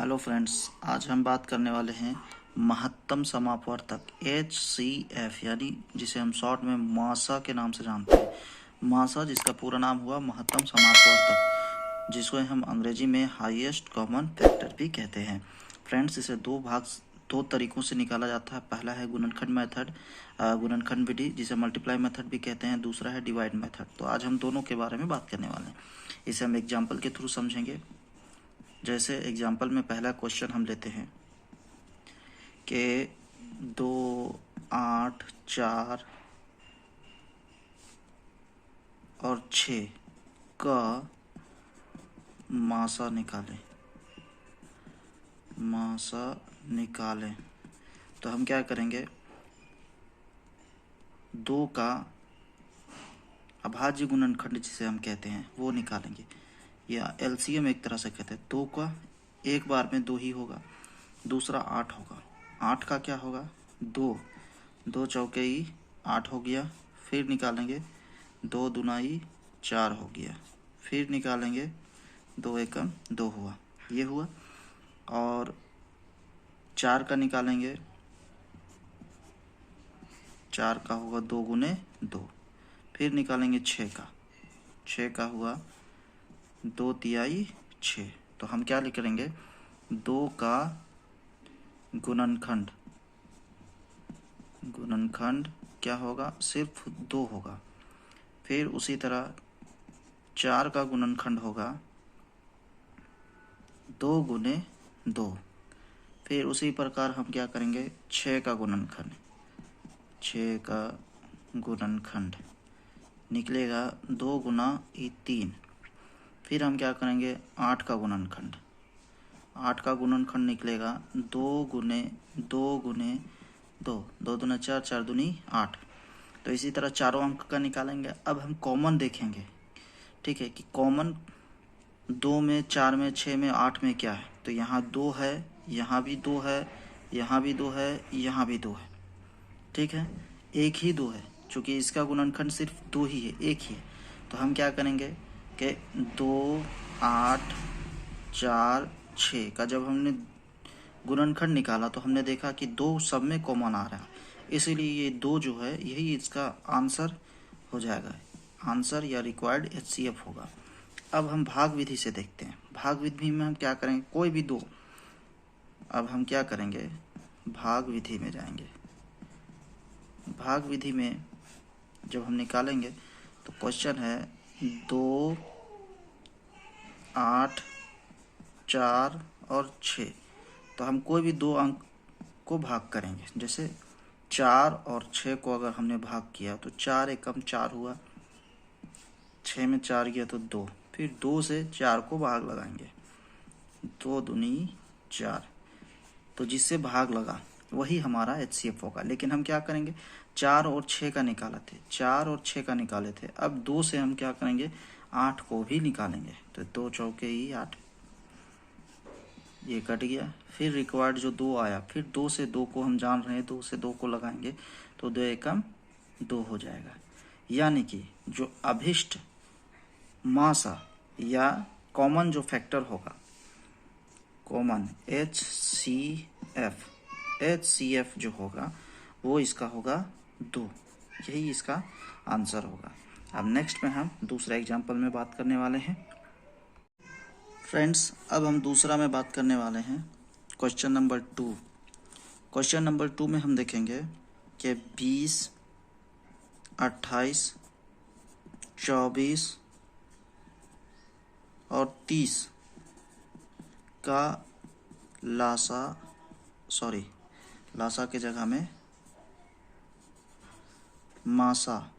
Hello friends, आज हम बात करने वाले हैं महत्तम समापवर्तक HCF, यानी जिसे हम शॉर्ट में मासा के नाम से जानते हैं। मासा जिसका पूरा नाम हुआ महत्तम समापवर्तक, जिसको हम अंग्रेजी में हाईएस्ट कॉमन फैक्टर भी कहते हैं। फ्रेंड्स, इसे दो तरीकों से निकाला जाता है। पहला है गुणनखंड मेथड, गुणनखंड विधि, जिसे मल्टीप्लाई मेथड भी कहते हैं। दूसरा है डिवाइड मेथड। तो आज हम दोनों के बारे में बात करने वाले हैं। इसे हम एग्जाम्पल के थ्रू समझेंगे। जैसे एग्जाम्पल में पहला क्वेश्चन हम लेते हैं कि 2, 8, 4 और 6 का मासा निकालें। तो हम क्या करेंगे, 2 का अभाज्य गुणनखंड जिसे हम कहते हैं वो निकालेंगे, या एलसीएम एक तरह से कहते हैं। 2 का एक बार में 2 ही होगा। दूसरा 8 होगा। 8 का क्या होगा, 2 चौके ही 8 हो गया। फिर निकालेंगे 2 दूनाई 4 हो गया। फिर निकालेंगे 2 एकम 2 हुआ, ये हुआ। और 4 का निकालेंगे, 4 का होगा 2 गुने 2। फिर निकालेंगे 6 का हुआ 2 तिहाई 6। तो हम क्या लिख करेंगे, 2 का गुणनखंड क्या होगा, सिर्फ 2 होगा। फिर उसी तरह 4 का गुणनखंड होगा 2 गुने 2। फिर उसी प्रकार हम क्या करेंगे, 6 का गुणनखंड निकलेगा 2 गुना 3। फिर हम क्या करेंगे, 8 का गुणनखंड निकलेगा 2 गुने 2, 2 दूना 4, 4 दूनी 8। तो इसी तरह चारों अंक का निकालेंगे। अब हम कॉमन देखेंगे, ठीक है, कि कॉमन 2 में, 4 में, 6 में, 8 में क्या है। तो यहाँ 2 है, यहाँ भी 2 है, यहाँ भी 2 है, यहाँ भी 2 है, ठीक है। एक ही 2 है, चूँकि इसका गुणनखंड सिर्फ 2 ही है, एक ही है। तो हम क्या करेंगे कि 2, 8, 4, 6 का जब हमने गुणनखंड निकाला तो हमने देखा कि 2 सब में कॉमन आ रहा है, इसीलिए ये 2 जो है यही इसका आंसर हो जाएगा। आंसर या रिक्वायर्ड HCF होगा। अब हम भाग विधि से देखते हैं। भाग विधि में हम क्या करेंगे, कोई भी 2, अब हम क्या करेंगे, भाग विधि में जाएंगे। भाग विधि में जब हम निकालेंगे तो क्वेश्चन है 2, 8, 4 और 6। तो हम कोई भी 2 अंक को भाग करेंगे। जैसे 4 और 6 को अगर हमने भाग किया तो 4 एकम 4 हुआ, 6 में 4 गया तो 2। फिर 2 से 4 को भाग लगाएंगे, 2 दूनी 4। तो जिससे भाग लगा वही हमारा HCF होगा। लेकिन हम क्या करेंगे, 4 और 6 का निकाले थे। अब 2 से हम क्या करेंगे, 8 को भी निकालेंगे। तो 2 चौके ही 8, ये कट गया। फिर रिक्वायर्ड जो 2 आया, फिर 2 से 2 को हम जान रहे हैं, 2 से 2 को लगाएंगे तो 2 एकम 2 हो जाएगा। यानी कि जो अभिष्ट मासा या कॉमन जो फैक्टर होगा, कॉमन HCF जो होगा वो इसका होगा 2। यही इसका आंसर होगा। अब नेक्स्ट में हम दूसरा एग्जाम्पल में बात करने वाले हैं। फ्रेंड्स, अब हम दूसरा में बात करने वाले हैं, क्वेश्चन नंबर 2। क्वेश्चन नंबर 2 में हम देखेंगे कि 20, 28, 24 और 30 का लासा के जगह में मासा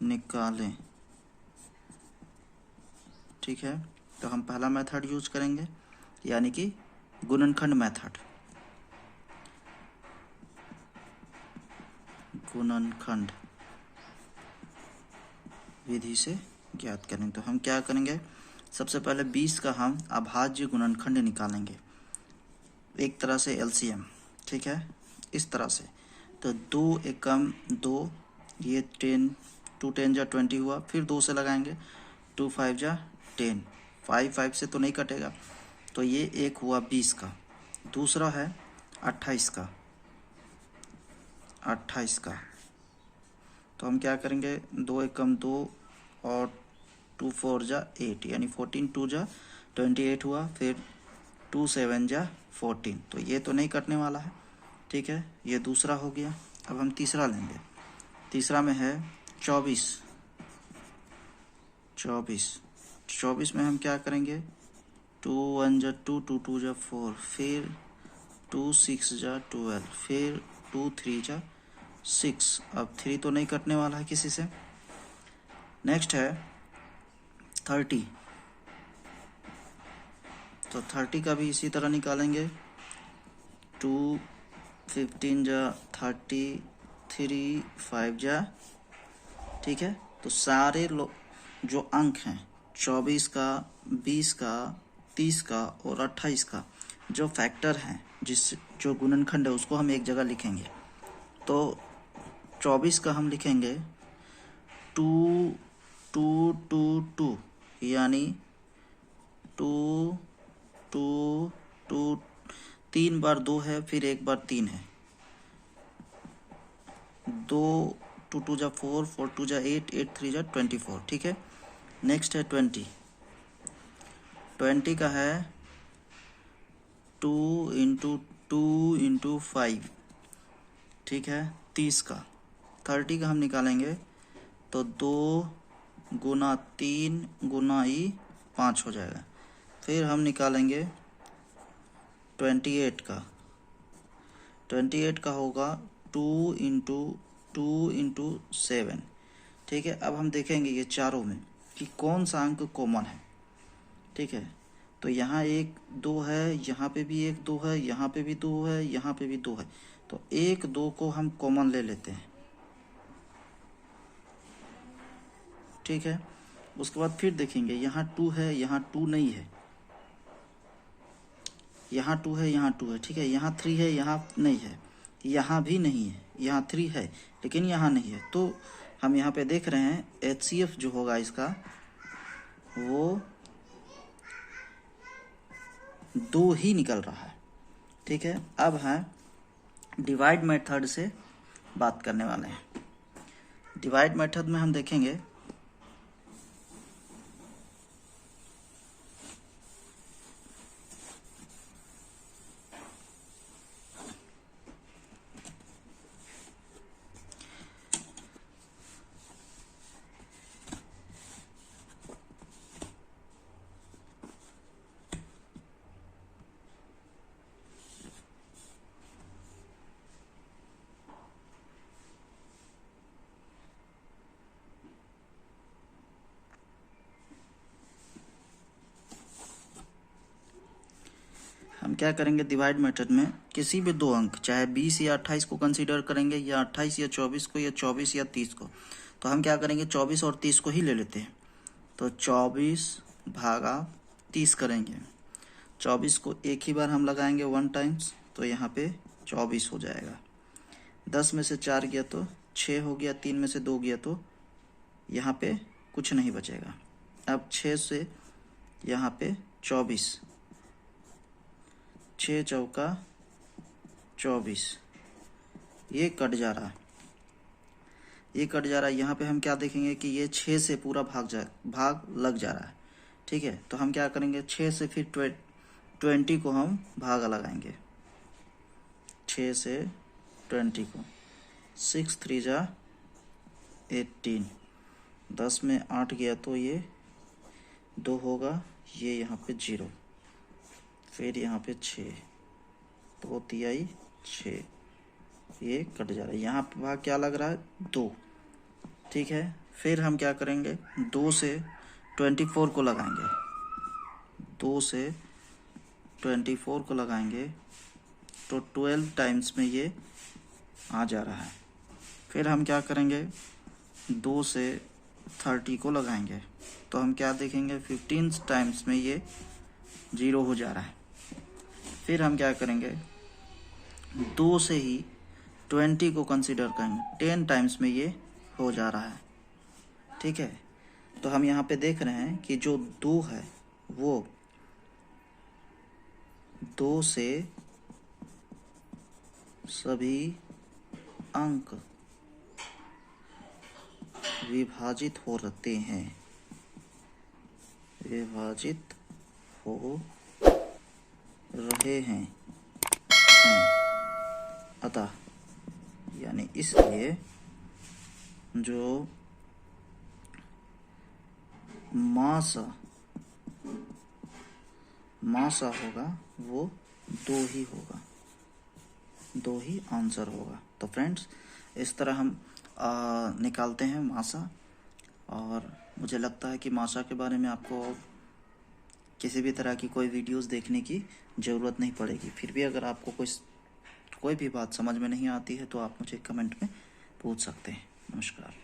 निकालें, ठीक है। तो हम पहला मेथड यूज करेंगे, यानी कि गुणनखंड मेथड, गुणनखंड विधि से ज्ञात करें। तो हम क्या करेंगे, सबसे पहले 20 का हम अभाज्य गुणनखंड निकालेंगे, एक तरह से LCM, ठीक है, इस तरह से। तो 2 एकम 2, ये 10, 2 10 जा 20 हुआ। फिर 2 से लगाएंगे 2 5 जा 10, 5 5 से तो नहीं कटेगा, तो ये एक हुआ 20 का। दूसरा है 28 का, 28 का, तो हम क्या करेंगे, 2 एक कम 2 और 2 4 जा 8, यानी 14 2 जा 28 हुआ। फिर 2 7 जा 14, तो ये तो नहीं कटने वाला है, ठीक है, ये दूसरा हो गया। अब हम तीसरा लेंगे। तीसरा में है 24, 24, 24 में हम क्या करेंगे, 2 1 जा 2, 2 2 जा 4, फिर 2 6 जा 12, फिर 2 3 जा 6। अब 3 तो नहीं कटने वाला है किसी से। नेक्स्ट है 30, तो 30 का भी इसी तरह निकालेंगे। 2 15 जा 30, 3 5 जा, ठीक है। तो सारे जो अंक हैं 24 का, 20 का, 30 का और 28 का, जो फैक्टर हैं, जो गुणनखंड है उसको हम एक जगह लिखेंगे। तो 24 का हम लिखेंगे 2 2 2 2, यानी 2 2 2, 3 बार 2 है, फिर एक बार 3 है, 2 2 2 जा 4, 4 2 जा 8, 8 3 जा 24, ठीक है। नेक्स्ट है 20, 20 का है 2 इंटू 2 इंटू 5, ठीक है। 30 का, 30 का हम निकालेंगे तो 2 गुना 3 गुना 5 हो जाएगा। फिर हम निकालेंगे 28 का, 28 का होगा 2 इंटू 2 इंटू 7, ठीक है। अब हम देखेंगे ये चारों में कि कौन सा अंक कॉमन है, ठीक है। तो यहाँ 1 2 है, यहाँ पे भी 1 2 है, यहाँ पे भी 2 है, यहाँ पे भी 2 है, तो 1 2 को हम कॉमन ले लेते हैं, ठीक है। उसके बाद फिर देखेंगे यहाँ 2 है, यहाँ 2 नहीं है, यहाँ 2 है, यहाँ 2 है, ठीक है। यहाँ 3 है, यहाँ नहीं है, यहाँ भी नहीं है, यहाँ 3 है लेकिन यहाँ नहीं है। तो हम यहाँ पे देख रहे हैं HCF जो होगा इसका वो 2 ही निकल रहा है, ठीक है। अब है डिवाइड मेथड से बात करने वाले हैं। डिवाइड मेथड में हम देखेंगे हम क्या करेंगे, डिवाइड मेथड में किसी भी दो अंक, चाहे 20 या 28 को कंसीडर करेंगे, या 28 या 24 को, या 24 या 30 को। तो हम क्या करेंगे, 24 और 30 को ही ले लेते हैं। तो 24 भागा 30 करेंगे। 24 को एक ही बार हम लगाएंगे 1 टाइम्स, तो यहाँ पे 24 हो जाएगा। 10 में से 4 गया तो 6 हो गया, 3 में से 2 गया तो यहाँ पे कुछ नहीं बचेगा। अब 6 से यहाँ पे 24, 6 चौका 24, ये कट जा रहा है, ये कट जा रहा है। यहाँ पे हम क्या देखेंगे कि ये 6 से पूरा भाग लग जा रहा है, ठीक है। तो हम क्या करेंगे, 6 से फिर 20 को हम भागा लगाएंगे, 6 से 20 को, 6 3 जा 18, 10 में 8 गया तो ये 2 होगा, ये यहाँ पे 0, फिर यहाँ पे 6, 2 तिहाई 6, ये कट जा रहा है। यहाँ पे भाग क्या लग रहा है, 2, ठीक है। फिर हम क्या करेंगे, 2 से 24 को लगाएंगे, 2 से 24 को लगाएंगे तो 12 टाइम्स में ये आ जा रहा है। फिर हम क्या करेंगे, 2 से 30 को लगाएंगे तो हम क्या देखेंगे, 15 टाइम्स में ये 0 हो जा रहा है। फिर हम क्या करेंगे, 2 से ही 20 को कंसीडर करेंगे, 10 टाइम्स में ये हो जा रहा है, ठीक है। तो हम यहाँ पे देख रहे हैं कि जो 2 है वो 2 से सभी अंक विभाजित हो रहते हैं, विभाजित हो रहे हैं। अतः यानी इसलिए जो मासा होगा वो 2 ही होगा, 2 ही आंसर होगा। तो फ्रेंड्स इस तरह हम निकालते हैं मासा। और मुझे लगता है कि मासा के बारे में आपको किसी भी तरह की कोई वीडियोस देखने की ज़रूरत नहीं पड़ेगी। फिर भी अगर आपको कोई भी बात समझ में नहीं आती है तो आप मुझे कमेंट में पूछ सकते हैं। नमस्कार।